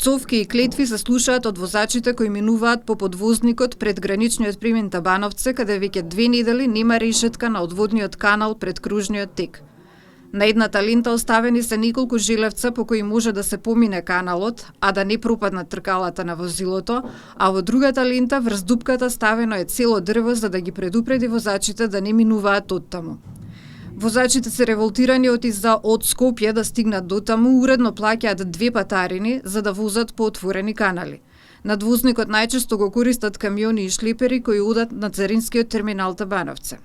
Пцовки и клетви се слушаат од возачите кои минуваат по подвозникот пред граничниот премин Табановце, каде веќе 2 недели нема решетка на одводниот канал пред кружниот тек. На едната лента оставени се неколку желевца по кои може да се помине каналот, а да не пропаднат тркалата на возилото, а во другата лента врз дупката ставено е цело дрво за да ги предупреди возачите да не минуваат оттаму. Возачите се револтирани од Скопје да стигнат до таму, уредно плаќаат 2 патарини за да возат по отворени канали. Надвозникот најчесто го користат камиони и шлепери кои одат на царинскиот терминал Табановце.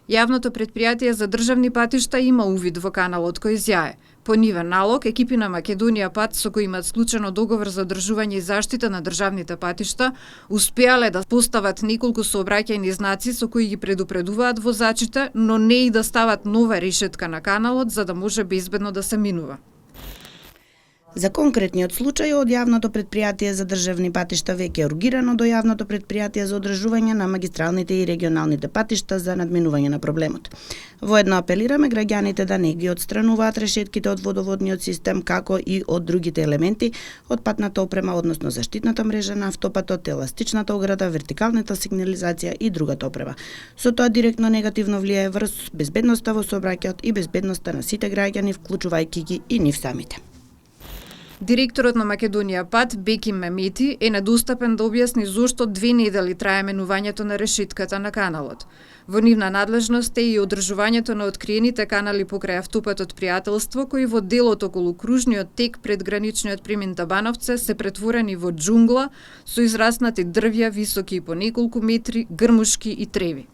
Јавното претпријатие за државни патишта има увид во каналот кој изјае. По нивен налог, екипи на Македонија Пат со кои имаат склучено договор за одржување и заштита на државните патишта, успеале да постават неколку сообраќајни знаци со кои ги предупредуваат возачите, но не и да стават нова решетка на каналот за да може безбедно да се минува. За конкретниот случај од јавното претпријатие за државни патишта веќе е ургирано до јавното претпријатие за одржување на магистралните и регионалните патишта за надминување на проблемот. Воедно апелираме граѓаните да не ги отстрануваат решетките од водоводниот систем, како и од другите елементи од патната опрема, односно заштитната мрежа на автопатот, еластичната ограда, вертикалната сигнализација и другата опрема. Со тоа директно негативно влијае врз безбедноста во сообраќајот и безбедноста на сите граѓани, вклучувајќи ги и нив самите. Директорот на Македонија Пат, Беким Мемети, е недостапен да објасни зошто 2 недели трае менувањето на решетката на каналот. Во нивна надлежност е и одржувањето на откриените канали покрај автопатот Пријателство, кои во делот околу кружниот тек пред граничниот премин Табановце се претворени во џунгла со израснати дрвја високи по неколку метри, грмушки и треви.